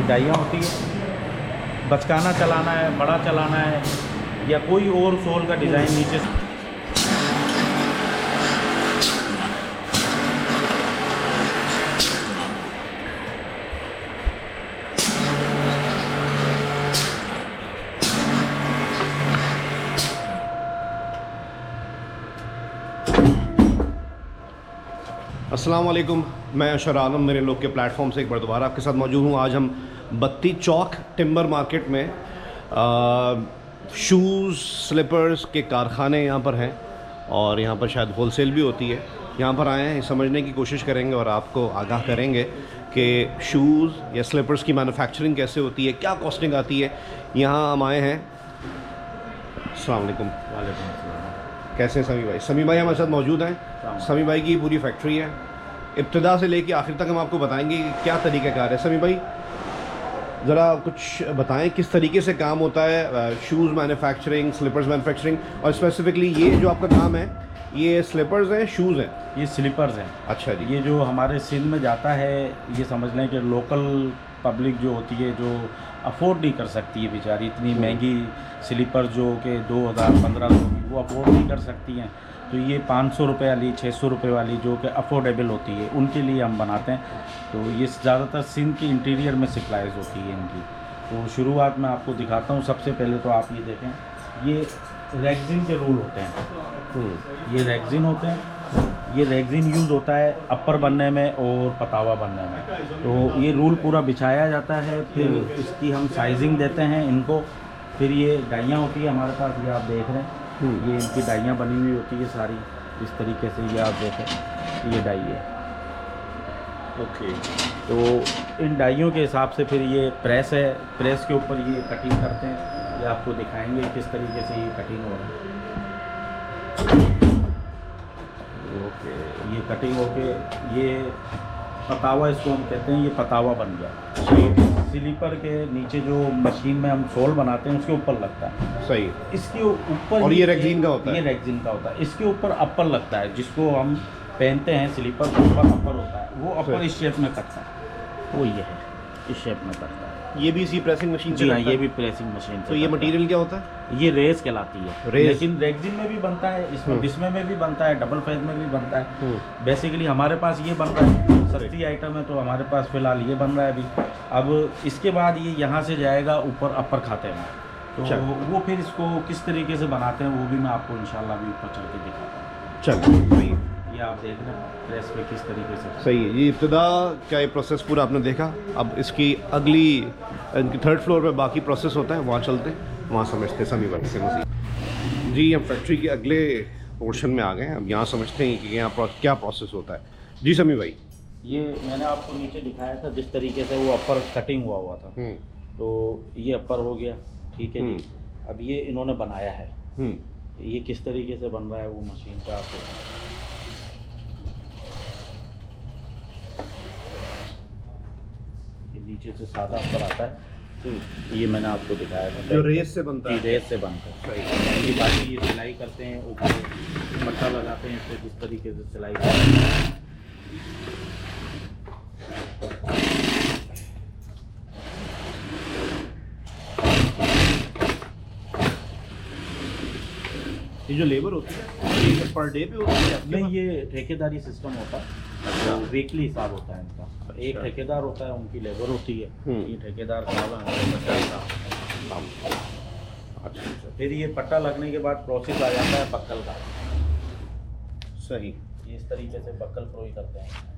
डाइयाँ होती है, बचकाना चलाना है, बड़ा चलाना है, या कोई और सोल का डिज़ाइन नीचे से। अस्सलाम वालेकुम, मैं अशर आलम मेरे लोग के प्लेटफॉर्म से एक बार दोबारा आपके साथ मौजूद हूँ। आज हम बत्ती चौक टिम्बर मार्केट में शूज़ स्लीपर्स के कारखाने यहाँ पर हैं और यहाँ पर शायद होलसेल भी होती है। यहाँ पर आए हैं, समझने की कोशिश करेंगे और आपको आगाह करेंगे कि शूज़ या स्लीपर्स की मैन्युफैक्चरिंग कैसे होती है, क्या कॉस्टिंग आती है। यहाँ हम आए हैं। अस्सलाम वालेकुम। वालेकुम अस्सलाम। कैसे हैं समी भाई? समी भाई हमारे साथ मौजूद हैं। समी भाई की पूरी फैक्ट्री है, इब्तिदा से लेके आखिर तक हम आपको बताएंगे कि क्या तरीक़ाकार है। समी भाई ज़रा कुछ बताएं किस तरीके से काम होता है शूज़ मैन्युफैक्चरिंग, स्लीपर्स मैन्युफैक्चरिंग, और स्पेसिफिकली ये जो आपका काम है ये स्लीपर्स हैं, शूज़ हैं? ये स्लीपर्स हैं। अच्छा जी। ये जो हमारे सिंध में जाता है, ये समझ लें कि लोकल पब्लिक जो होती है, जो अफोर्ड नहीं कर सकती है बेचारी, इतनी महंगी स्लीपर जो कि 2000-1500 की, वो अफोर्ड नहीं कर सकती हैं, तो ये 500 रुपये वाली, 600 रुपये वाली जो कि अफोर्डेबल होती है, उनके लिए हम बनाते हैं। तो ये ज़्यादातर सिंध के इंटीरियर में सप्लाईज होती है इनकी। तो शुरुआत में आपको दिखाता हूँ। सबसे पहले तो आप ये देखें, ये रेक्सिन के रोल होते हैं। ये रेक्सिन होते हैं। ये रेक्सिन यूज़ होता है अपर बनने में और पतावा बनने में। तो ये रूल पूरा बिछाया जाता है, फिर इसकी हम साइजिंग देते हैं इनको। फिर ये डाइयाँ होती है हमारे पास, ये आप देख रहे हैं, ये इनकी डाइयाँ बनी हुई होती है सारी इस तरीके से। ये आप देखें, ये डाई है। ओके। तो इन डाइयों के हिसाब से फिर ये प्रेस है, प्रेस के ऊपर ये कटिंग करते हैं। ये आपको दिखाएंगे किस तरीके से ये कटिंग हो रहा है। ओके, ये कटिंग होके ये पतावा, इसको हम कहते हैं, ये पतावा बन गया। स्लीपर के नीचे जो मशीन में हम सोल बनाते हैं उसके ऊपर लगता है। सही। इसके ऊपर, और ये रेक्सिन का होता है? ये रेक्सिन का होता है। इसके ऊपर अपर लगता है, जिसको हम पहनते हैं स्लीपर के ऊपर अपर होता है, वो अपर इस शेप में कटता है। वो ये है, इस शेप में कटता है। ये भी इसी प्रेसिंग मशीन से? जी हाँ, ये भी प्रेसिंग मशीन से। तो ये मटेरियल क्या होता है? ये रेस कहलाती है। रेस। लेकिन रेक्सिन में भी बनता है, इसमें बिस्मे में भी बनता है, डबल फेज में भी बनता है। बेसिकली हमारे पास ये बन रहा है, सस्ती आइटम है, तो हमारे पास फिलहाल ये बन रहा है अभी। अब इसके बाद ये यहाँ से जाएगा ऊपर अपर खाते में, तो वो फिर इसको किस तरीके से बनाते हैं वो भी मैं आपको इंशाल्लाह भी ऊपर चल के दिखाता हूँ। चलिए। ये आप देख रहे हैं प्रेस पे किस तरीके से। सही है। ये इब्तिदा का ये प्रोसेस पूरा आपने देखा। अब इसकी अगली इनकी थर्ड फ्लोर पे बाकी प्रोसेस होता है, वहाँ चलते हैं, वहाँ समझते हैं समी भाई से मज़ीद। जी, हम फैक्ट्री के अगले पोर्शन में आ गए हैं। अब यहाँ समझते हैं कि यहाँ क्या प्रोसेस होता है। जी समी भाई। ये मैंने आपको नीचे दिखाया था जिस तरीके से वो अपर कटिंग हुआ था, तो ये अपर हो गया, ठीक है जी। अब ये इन्होंने बनाया है, ये किस तरीके से बन रहा है वो मशीन पे आपको नीचे से सादा अपर आता है। ये मैंने आपको दिखाया था, जो रेस से बनता है। रेस से बनता है। ये बाकी ये सिलाई करते हैं, ऊपर पट्टा लगाते हैं, इससे जिस तरीके से सिलाई करते हैं। ये जो लेबर होती है ये पर डे पे होती है? नहीं, ये ठेकेदारी सिस्टम होता है। अच्छा, वीकली हिसाब होता है इनका। एक ठेकेदार होता है, उनकी लेबर होती है। ये ठेकेदार साहब है। अच्छा, फिर ये पट्टा लगने के बाद प्रोसेस आ जाता है बक्कल का। सही। ये इस तरीके से बक्कल फ्रोई करते हैं।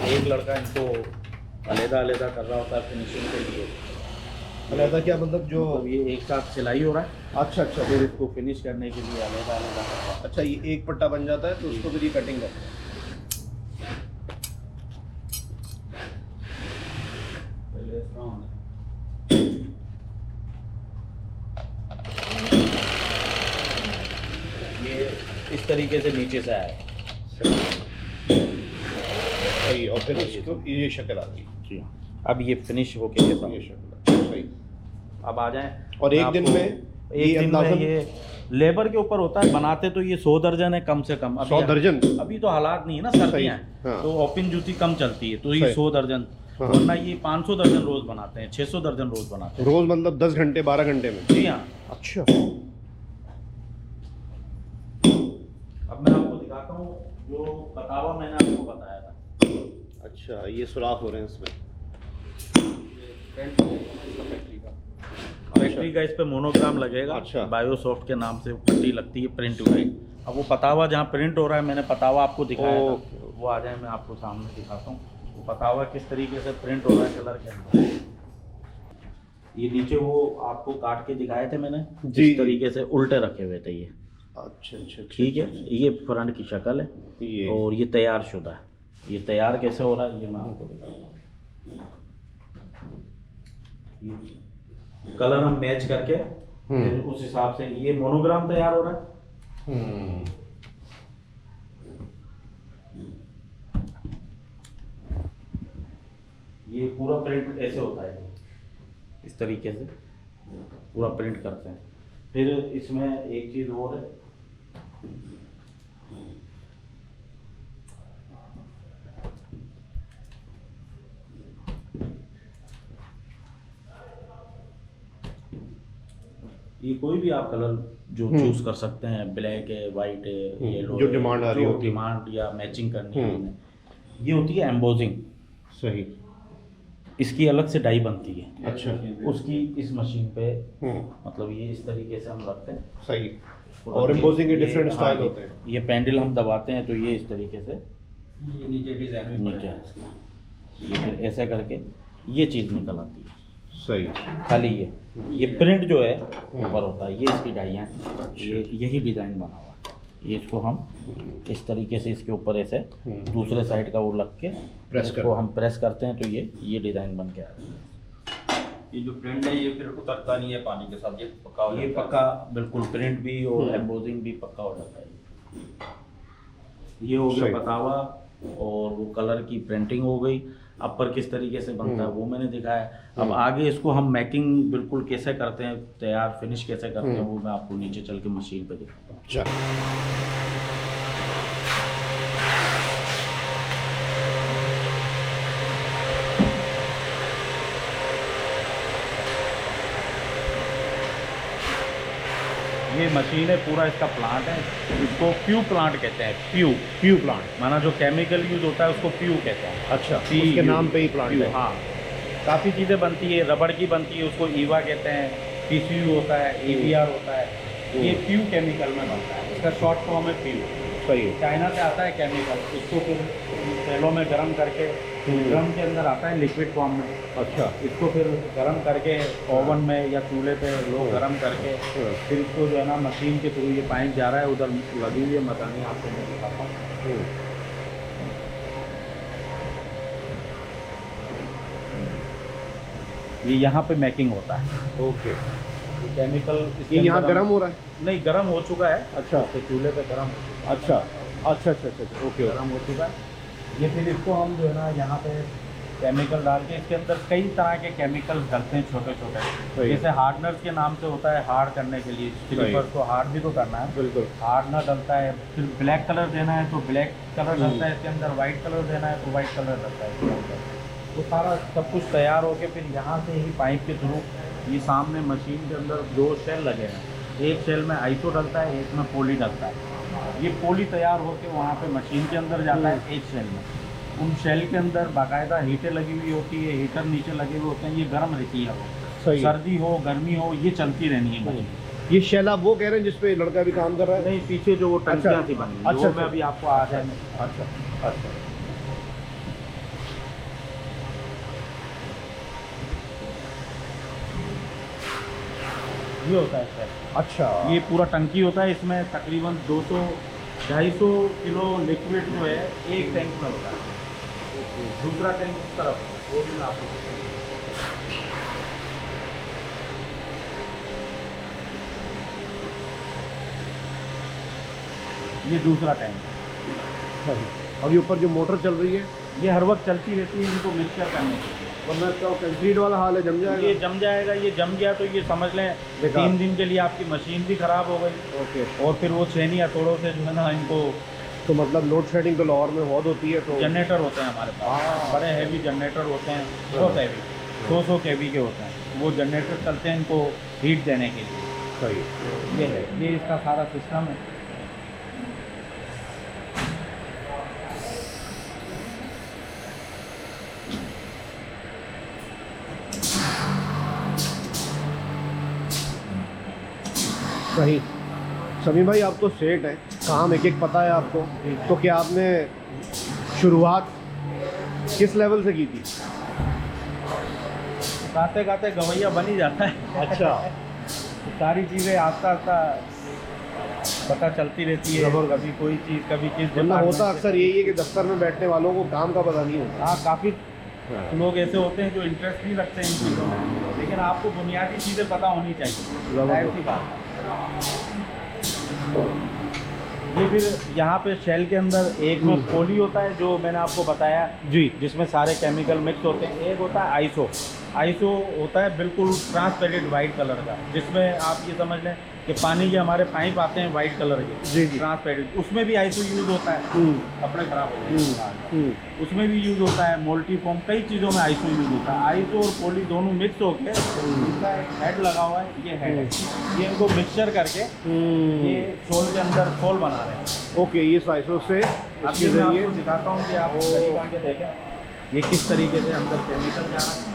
एक लड़का इनको अलग-अलग कर रहा होता है फिनिशिंग के लिए। अलग क्या मतलब? जो ये एक साथ सिलाई हो रहा है। अच्छा, फिर इसको फिनिश करने के लिए अलग-अलग करता है। अच्छा, ये एक पट्टा बन जाता है तो उसको फिर ये कटिंग करते हैं। ये इस तरीके से नीचे से आया है। सही। और फिर इसको ये शक्ल आती है। जी हाँ। अब ये फिनिश होके ये शक्ल सही। अब आ जाएं। और एक मैं दिन आपको- में एक दिन में अंदाज़न ये लेबर के ऊपर होता है, बनाते तो ये 100 दर्जन है कम से कम। 100 दर्जन? अभी तो हालात नहीं है ना, सर्दियाँ हैं, हाँ। तो ओपन जूती कम चलती है, तो ये सही। 100 दर्जन, हाँ। वरना ये 500 दर्जन रोज बनाते हैं, 600 दर्जन रोज बनाते हैं। रोज़ मतलब 10 घंटे 12 घंटे में? जी हाँ। अच्छा। अब मैं आपको दिखाता हूँ जो पतावा मैंने आपको बताया था। अच्छा, ये सुराख हो रहे हैं इसमें। फैक्ट्री का इस पे मोनोग्राम लगेगा। अच्छा। बायोसॉफ्ट के नाम से पट्टी लगती है, प्रिंट हुई। अब वो पतावा जहाँ प्रिंट हो रहा है, मैंने पतावा आपको दिखाया था, वो आ जाए मैं आपको सामने दिखाता हूँ वो पतावा किस तरीके से प्रिंट हो रहा है कलर के अंदर। ये नीचे वो आपको काट के दिखाए थे मैंने, जी। इस तरीके से उल्टे रखे हुए थे ये। अच्छा अच्छा, ठीक है, ये फ्रंट की शक्ल है ये और ये तैयार शुदा है। ये तैयार कैसे हो रहा है ये मैं आपको दिखाता हूँ। कलर हम मैच करके फिर उस हिसाब से ये मोनोग्राम तैयार हो रहा है। ये पूरा प्रिंट ऐसे होता है, इस तरीके से पूरा प्रिंट करते हैं। फिर इसमें एक चीज़ और है, ये कोई भी आप कलर जो चूज कर सकते हैं, ब्लैक है, वाइट है, येलो, जो डिमांड आ रही होती है। डिमांड या मैचिंग करनी है हमें। ये होती है एम्बोजिंग। सही। इसकी अलग से डाई बनती है। अच्छा। उसकी इस मशीन पे मतलब ये इस तरीके से हम रखते हैं। सही। और एम्बोजिंग के डिफरेंट स्टाइल होते हैं। ये पेंडल हम दबाते हैं तो ये इस तरीके से ये नीचे डिजाइन नीचे ये फिर ऐसे करके ये चीज़ निकल आती है। सही। खाली ये प्रिंट जो है ऊपर होता है, ये इसकी डाइयाँ, ये यही डिज़ाइन बना हुआ है। ये इसको हम इस तरीके से इसके ऊपर ऐसे दूसरे साइड का वो लग के प्रेस इसको हम प्रेस करते हैं तो ये डिज़ाइन बन के आता है। ये जो प्रिंट है ये फिर उतरता नहीं है पानी के साथ, ये पक्का हो ये जाता है। पक्का बिल्कुल प्रिंट भी और एम्बोजिंग भी पक्का हो जाता है। ये हो सही। गया पतावा और वो कलर की प्रिंटिंग हो गई। अपर किस तरीके से बनता है वो मैंने दिखाया। अब आगे इसको हम मैकिंग बिल्कुल कैसे करते हैं, तैयार फिनिश कैसे करते हैं, वो मैं आपको नीचे चल के मशीन पे दिखाता हूँ। चल। ये मशीन है, पूरा इसका प्लांट है, इसको प्यू प्लांट कहते हैं। प्यू प्लांट माना जो केमिकल यूज होता है उसको प्यू कहते हैं। अच्छा, PU उसके नाम पे ही प्लांट PU, है। हाँ। काफ़ी चीज़ें बनती है, रबड़ की बनती है, उसको ईवा कहते हैं, PCU होता है, EVR होता है। ये प्यू केमिकल में बनता है, इसका शॉर्ट फॉर्म है प्यू। सही है। चाइना से आता है केमिकल, उसको फिर तेलों में गर्म करके ड्रम के अंदर आता है लिक्विड फॉर्म में। अच्छा। इसको फिर गर्म करके ओवन में या चूल्हे पे लोग गर्म करके फिर इसको जो है ना मशीन के थ्रू ये पाइप जा रहा है, उधर लगी हुई है मसानी, आपको मैं दिखाता हूँ। ये यहाँ पे मैकिंग होता है। ओके। केमिकल ये यहाँ गर्म हो रहा है? नहीं, गर्म हो चुका है। अच्छा। तो चूल्हे पे गर्म हो चुका है। अच्छा अच्छा अच्छा अच्छा, ओके। गर्म हो चुका है। ये फिर इसको हम जो है ना यहाँ पे केमिकल डाल के, इसके अंदर कई तरह के केमिकल डलते हैं छोटे छोटे। सही। जैसे हार्डनर्स के नाम से होता है, हार्ड करने के लिए स्लीपर को हार्ड भी तो करना है, बिल्कुल। हार्डनर डलता है। फिर ब्लैक कलर देना है तो ब्लैक कलर डलता है इसके अंदर, वाइट कलर देना है तो वाइट कलर डलता है इसके अंदर। तो सारा सब कुछ तैयार होके फिर यहाँ से ही पाइप के थ्रू ये सामने मशीन के अंदर 2 शेल लगे हैं। एक शेल में आइसो डलता है, एक में पोली डलता है। ये पोली तैयार होके वहाँ पे मशीन के अंदर जाता है एक शेल में। उन शेल के अंदर बाकायदा हीटें लगी हुई होती है, हीटर नीचे लगे हुए होते हैं, ये गर्म रहती है। सही। सर्दी हो गर्मी हो ये चलती रहनी है मशीन। ये शेल आप वो कह रहे हैं जिसपे लड़का भी काम कर रहा है? नहीं, पीछे जो वो टंकियाँ अच्छा। थी बनी, अच्छा, वो मैं अभी आपको आ जाए। अच्छा अच्छा। ये होता है शेल। अच्छा। ये पूरा टंकी होता है, इसमें तकरीबन 200-250 किलो लिक्विड जो है एक टैंक में होता है। दूसरा टैंक इस तरफ है, वो भी मैं आपको ये दूसरा टैंक है। और ये ऊपर जो मोटर चल रही है? ये हर वक्त चलती रहती है इनको मिक्सचर करने के लिए। वरना इसका कंक्रीट वाला हाल है, जम ये जाएगा। जम जाएगा, ये जम गया तो ये समझ लें बेकार। 3 दिन के लिए आपकी मशीन भी ख़राब हो गई। ओके, और फिर वो छेनी हथौड़ों से जो है ना इनको, तो मतलब लोड शेडिंग तो लाहौर में बहुत होती है, तो जनरेटर होते हैं हमारे पास, बड़े हैवी जनरेटर होते हैं, बहुत हैवी 200 kV के होते हैं। वो जनरेटर चलते हैं इनको हीट देने के लिए। सही। ये है, ये इसका सारा सिस्टम है। सही। समीम भाई, आप तो सेठ हैं, काम एक एक पता है आपको, तो क्या आपने शुरुआत किस लेवल से की थी? गाते गाते गवैया बन ही जाता है। अच्छा। सारी चीज़ें आस्ता आस्ता पता चलती रहती है, कभी कोई चीज़, कभी किस वरना department होता से- अक्सर यही है कि दफ्तर में बैठने वालों को काम का पता नहीं होता। हाँ, काफ़ी लोग ऐसे होते हैं जो इंटरेस्ट नहीं रखते हैं इन चीज़ों में, लेकिन आपको बुनियादी चीज़ें पता होनी चाहिए, जाहिर सी बात है। ये फिर यहाँ पे शेल के अंदर एक में पोली होता है, जो मैंने आपको बताया जी। जिसमें सारे केमिकल मिक्स होते हैं। एक होता है आइसो। आइसो होता है बिल्कुल ट्रांसपेरेंट वाइट कलर का, जिसमें आप ये समझ लें कि पानी के हमारे पाइप आते हैं वाइट कलर के, जी जी। ट्रांसपेरेंट, उसमें भी आइसो यूज़ होता है। कपड़े खराब हो जाएंगे, उसमें भी यूज़ होता है। मोल्टी फॉर्म कई चीज़ों में आइसो यूज़ होता है। आइसो और पोली दोनों मिक्स होकर इसका एक हेड लगा हुआ है, ये हेड है। ये इनको मिक्सचर करके ये सोल के अंदर सोल बना रहे हैं। ओके, ये साइसों से अब इसके ये मैं जरिए आपको दिखाता हूँ कि आप करीब आके देखें ये किस तरीके से अंदर केमिकल जा रहा है।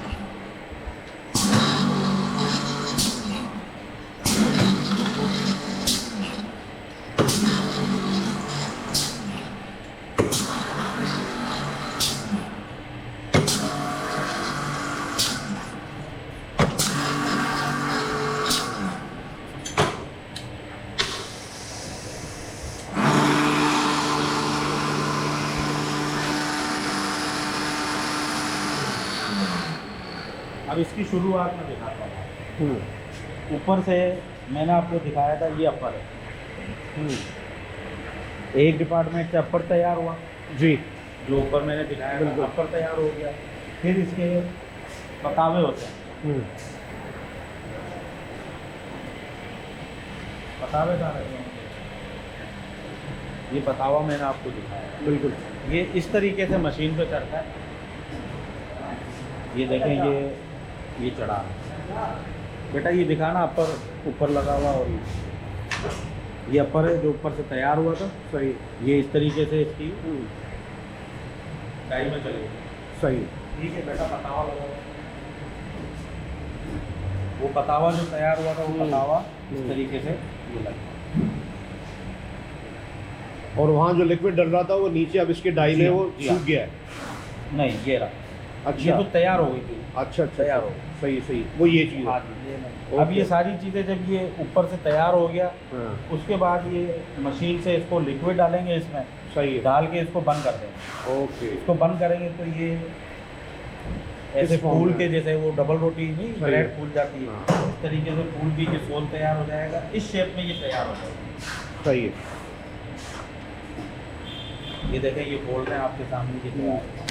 अब इसकी शुरुआत में दिखाता हूँ। ऊपर से मैंने आपको दिखाया था, ये अपर है। एक डिपार्टमेंट से अपर तैयार हुआ जी। जो ऊपर मैंने दिखाया था, अपर तैयार हो गया। फिर इसके पतावे होते हैं। पतावे कहाँ रखे हैं? ये पतावा मैंने आपको दिखाया। बिल्कुल। ये इस तरीके से मशीन पे चढ़ता है। ये देखें, ये चढ़ा बेटा, ये दिखाना अपर ऊपर लगा हुआ, और ये अपर है जो ऊपर से तैयार हुआ था। सही। ये इस तरीके से इसकी डाई में चलेगी। सही। ठीक है बेटा, पतावा लगा हुआ, वो पतावा जो तैयार हुआ था, वो पतावा इस तरीके से ये लगा। और वहाँ जो लिक्विड डल रहा था वो नीचे अब इसके डाई में वो जी, सूख गया है। नहीं, ये रहा। अच्छा। ये तो तैयार हो गई थी। अच्छा अच्छा, तैयार हो सही सही, वो ये चीज़ है। हाँ जी, ये नहीं। अब ये सारी चीज़ें जब ये ऊपर से तैयार हो गया, हाँ, उसके बाद ये मशीन से इसको लिक्विड डालेंगे, इसमें सही है। डाल के इसको बंद कर देंगे। ओके। इसको बंद करेंगे तो ये ऐसे इस form फूल में। के जैसे वो डबल रोटी नहीं, सही ब्रेड है। फूल जाती है, हाँ। इस तरीके से फूल की के सोल तैयार हो जाएगा। इस शेप में ये तैयार हो जाएगा। सही है। ये देखें, ये बोल रहे हैं आपके सामने की तैयार है।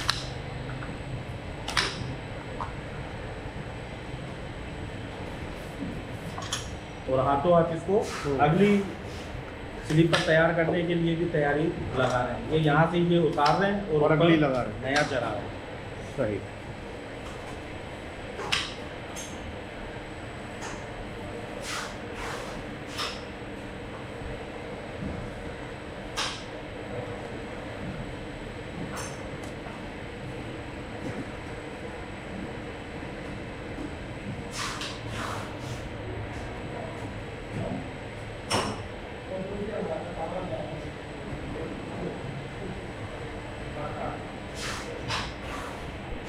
और हाथों हाथ इसको अगली स्लीपर तैयार करने के लिए भी तैयारी लगा रहे हैं। ये यहाँ से ये उतार रहे हैं और ऊपर अगली लगा रहे हैं। नया चढ़ा रहे हैं। सही।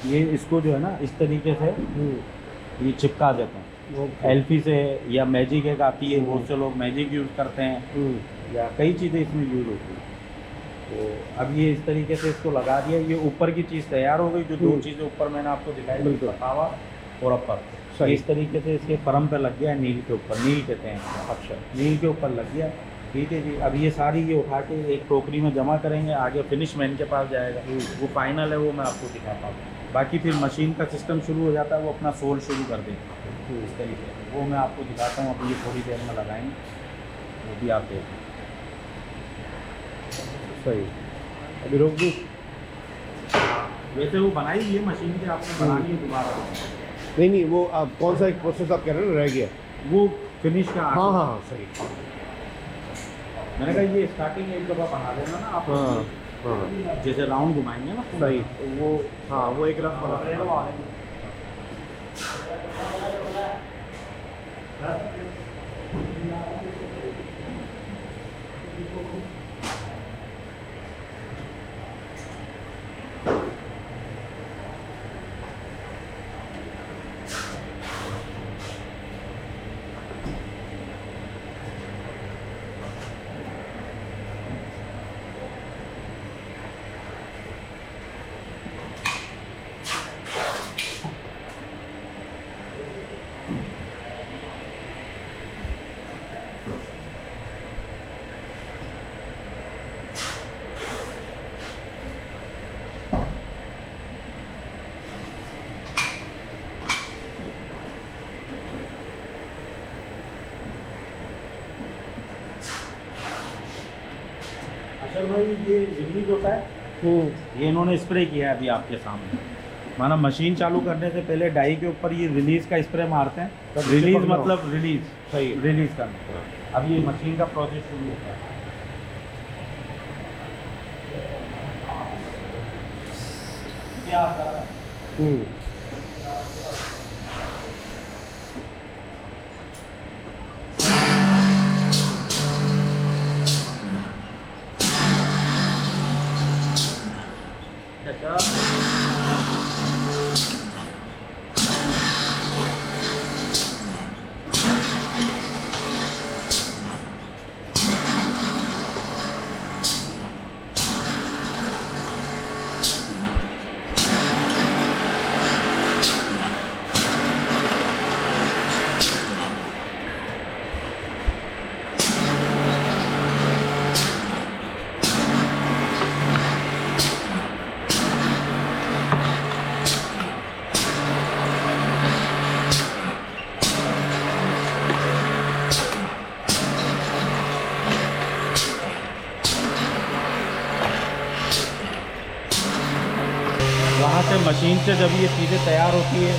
ये इसको जो है ना इस तरीके से ये चिपका देते हैं। एलपी से या मैजिक एक आती है, बहुत से लोग मैजिक यूज़ करते हैं, या कई चीज़ें इसमें यूज़ होती हैं। तो अब ये इस तरीके से इसको लगा दिया। ये ऊपर की चीज़ तैयार हो गई। जो दो चीज़ें ऊपर मैंने आपको दिखाई, बिल्कुल। पतावा और अपर, सही। ये इस तरीके से इसके परम पे लग गया, नील के ऊपर, नील कहते हैं। अच्छा। नील के ऊपर लग गया। ठीक है जी। अब ये सारी ये उठा के एक टोकरी में जमा करेंगे, आगे फिनिश मैन के पास जाएगा। वो फाइनल है, वो मैं आपको दिखाता हूँ। बाकी फिर मशीन का सिस्टम शुरू हो जाता है, वो अपना सोल शुरू कर देती है इस तरीके से। वो मैं आपको दिखाता हूँ, अभी ये थोड़ी देर में लगाएंगे, वो भी आप देखें। सही, अभी रोक दूँ? वैसे वो बनाई हुई है मशीन की, आपने बनानी है दोबारा। नहीं, वो आप कौन सा एक प्रोसेस आप कह रहे हैं ना रह गया? वो फिनिश का हाँ हाँ हाँ, सही। मैंने कहा ये स्टार्टिंग एक दफ़ा बना देना ना आप, हाँ हाँ, जैसे राउंड घुमाएंगे ना सही। तो वो हाँ, वो एक रफ बना देगा। अच्छा भाई, ये रिलीज होता है, ये इन्होंने स्प्रे किया है अभी आपके सामने। माना मशीन चालू करने से पहले डाई के ऊपर ये रिलीज का स्प्रे मारते हैं। तब रिलीज चिपक ना हो। मतलब रिलीज, सही। रिलीज करना। अब ये मशीन का प्रोसेस शुरू होता है। क्या कर रहा है? वहाँ से मशीन से जब ये चीज़ें तैयार होती है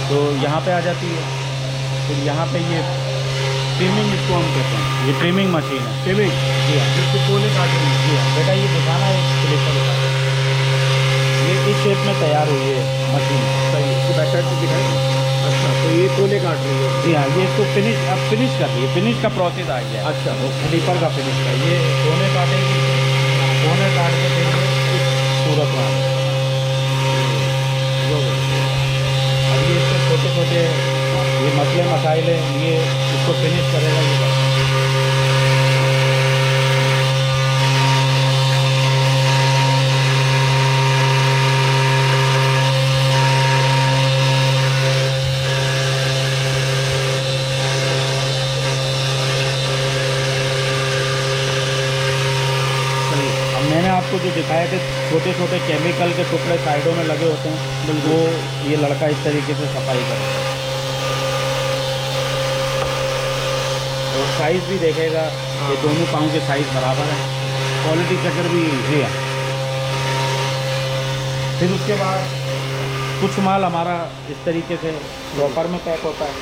तो यहाँ पे आ जाती है। फिर यहाँ पे ये ट्रिमिंग, इसको हम कहते हैं, ये ट्रिमिंग मशीन है। ट्रिमिंग, जी हाँ, जिसको कोले काटनी है। जी हाँ बेटा, ये दिखाना है क्लिपर, ये इस शेप में तैयार हुई है मशीन। सही, इसको बैक साइड से दिखाएं। अच्छा, तो ये कोले काट रही है? जी हाँ, ये इसको फिनिश, अब फिनिश कर रही है, फिनिश का प्रोसेस आ गया। अच्छा, वो क्लिपर का फिनिश का, ये कोने काटेंगे, कोने काट के देंगे इस सूरत में। अब ये इसके छोटे छोटे ये मसले मसाइल हैं, ये इसको फिनिश करेगा ये बस। अब मैंने आपको जो दिखाए थे छोटे छोटे केमिकल के टुकड़े साइडों में लगे होते हैं, वो ये लड़का इस तरीके से सफाई करेगा। और साइज़ भी देखेगा, ये दोनों पाँव के साइज़ बराबर है। क्वालिटी चेकर भी ये है। फिर उसके बाद कुछ माल हमारा इस तरीके से प्रॉपर में पैक होता है।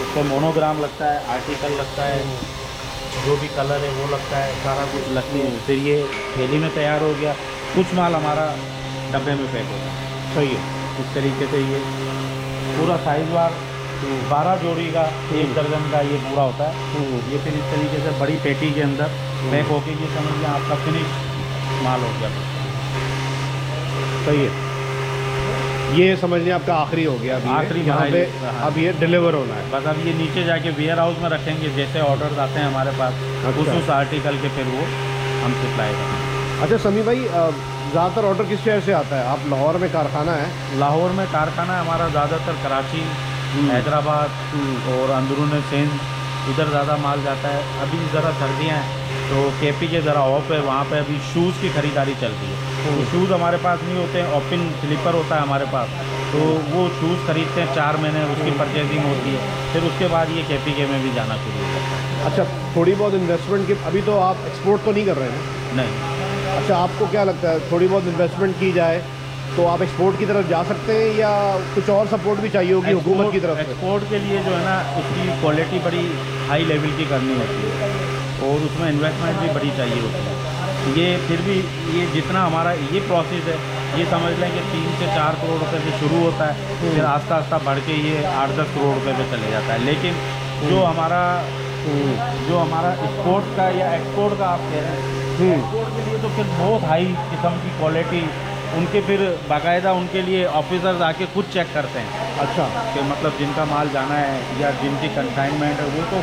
उस पर मोनोग्राम लगता है, आर्टिकल लगता है, जो भी कलर है वो लगता है, सारा कुछ लगती है। फिर ये थैली में तैयार हो गया। कुछ माल हमारा डब्बे में पैक होता है। सही है। इस तरीके से ये पूरा साइज़ वार 12 जोड़ी का 1 दर्जन का ये पूरा होता है। ये फिर इस तरीके से बड़ी पेटी के अंदर पैक होके ये समझ लें आपका फिनिश माल हो गया। सही है, ये समझ लें आपका आखिरी हो गया। अभी आखिरी यहाँ पे हाँ। अब ये डिलीवर होना है। बस अब ये नीचे जाके वेयर हाउस में रखेंगे, जैसे ऑर्डर्स आते हैं हमारे पास उस आर्टिकल के, फिर वो हम सप्लाई करेंगे। अच्छा समी भाई, ज़्यादातर ऑर्डर किस शहर से आता है? आप लाहौर में कारखाना है? लाहौर में कारखाना है हमारा, ज़्यादातर कराची, हैदराबाद और अंदरून सिंध, इधर ज़्यादा माल जाता है। अभी ज़रा सर्दियाँ हैं तो केपी के ज़रा ऑफ है, वहाँ पे अभी शूज़ की ख़रीदारी चल रही है। तो शूज़ हमारे पास नहीं होते हैं, ओपन स्लीपर होता है हमारे पास, तो वो शूज़ ख़रीदते हैं 4 महीने, उसकी परचेजिंग होती है, फिर उसके बाद ये केपी में भी जाना शुरू हो जाता है। अच्छा, थोड़ी बहुत इन्वेस्टमेंट की, अभी तो आप एक्सपोर्ट तो नहीं कर रहे हैं? नहीं। अच्छा, आपको क्या लगता है थोड़ी बहुत इन्वेस्टमेंट की जाए तो आप एक्सपोर्ट की तरफ जा सकते हैं, या कुछ और सपोर्ट भी चाहिए होगी हुकूमत की तरफ से? एक्सपोर्ट के लिए जो है ना, उसकी क्वालिटी बड़ी हाई लेवल की करनी होती है और उसमें इन्वेस्टमेंट भी बड़ी चाहिए होती है। ये फिर भी ये जितना हमारा ये प्रोसेस है, ये समझ लें कि 3 से 4 करोड़ रुपए से शुरू होता है, फिर आस्ता आस्ता बढ़ के ये 8-10 करोड़ रुपए पे चले जाता है। लेकिन जो हमारा एक्सपोर्ट का या एक्सपोर्ट का आप कह रहे हैं, एक्सपोर्ट के लिए तो फिर बहुत हाई किस्म की क्वालिटी, उनके फिर बाकायदा उनके लिए ऑफिसर्स आके खुद चेक करते हैं। अच्छा, कि मतलब जिनका माल जाना है या जिनकी कंसाइनमेंट है, वो तो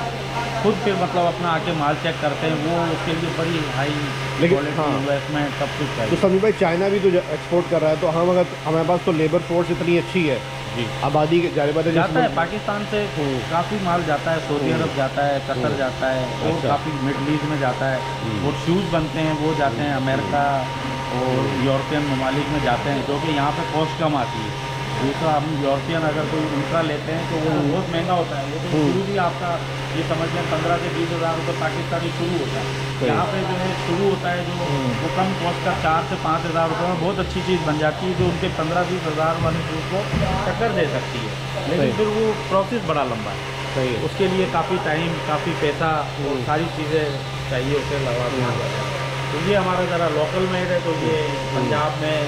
खुद फिर मतलब अपना आके माल चेक करते हैं, वो उसके लिए बड़ी हाई क्वालिटी इन्वेस्टमेंट सब कुछ चाहिए। तो समी भाई, चाइना भी तो एक्सपोर्ट कर रहा है, तो हम अगर हमारे पास तो लेबर फोर्स इतनी अच्छी है, जी, आबादी जारी बात है, जाता है पाकिस्तान से काफ़ी माल जाता है, सऊदी अरब जाता है, कतर जाता है, और काफ़ी मिडल ईस्ट में जाता है, और शूज़ बनते हैं वो जाते हैं अमेरिका और यूरोपियन ममालिक में जाते हैं, जो कि यहाँ पे कॉस्ट कम आती है। दूसरा, हम यूरोपियन अगर कोई उल्ट्रा लेते हैं तो वो बहुत महंगा होता है, वो तो शुरू भी आपका ये समझ लें 15 से 20 हज़ार रुपये पाकिस्तानी शुरू होता है। यहाँ पे जो है शुरू होता है जो वो कम कॉस्ट का 4 से 5 हज़ार रुपये में बहुत अच्छी चीज़ बन जाती है, जो उनके 15-20 हज़ार वाले शूज़ को टक्कर दे सकती है। लेकिन फिर वो प्रोसेस बड़ा लंबा है, सही है। उसके लिए काफ़ी टाइम, काफ़ी पैसा और सारी चीज़ें चाहिए, उसे लगा। तो ये हमारा ज़रा लोकल मेड है, तो ये पंजाब में,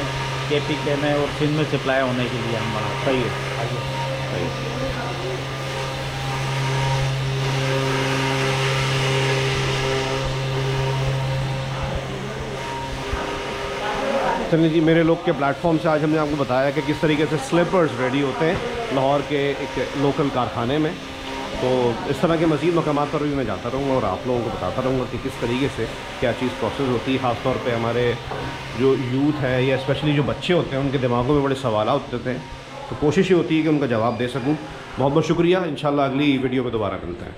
KPK में और सिंध में सप्लाई होने के लिए हम बना। सही है, सही है। चलिए जी, मेरे लोग के प्लेटफॉर्म से आज हमने आपको बताया कि किस तरीके से स्लीपर्स रेडी होते हैं लाहौर के एक लोकल कारखाने में। तो इस तरह के मज़ीद मकामात पर भी मैं जाता रहूँगा और आप लोगों को बताता रहूँगा कि किस तरीके से क्या चीज़ प्रोसेस होती है। ख़ास तौर पे हमारे जो यूथ है या स्पेशली जो बच्चे होते हैं, उनके दिमागों में बड़े सवाल होते हैं, तो कोशिश ये होती है कि उनका जवाब दे सकूँ। बहुत बहुत शुक्रिया। इंशाल्लाह अगली वीडियो में दोबारा मिलते हैं।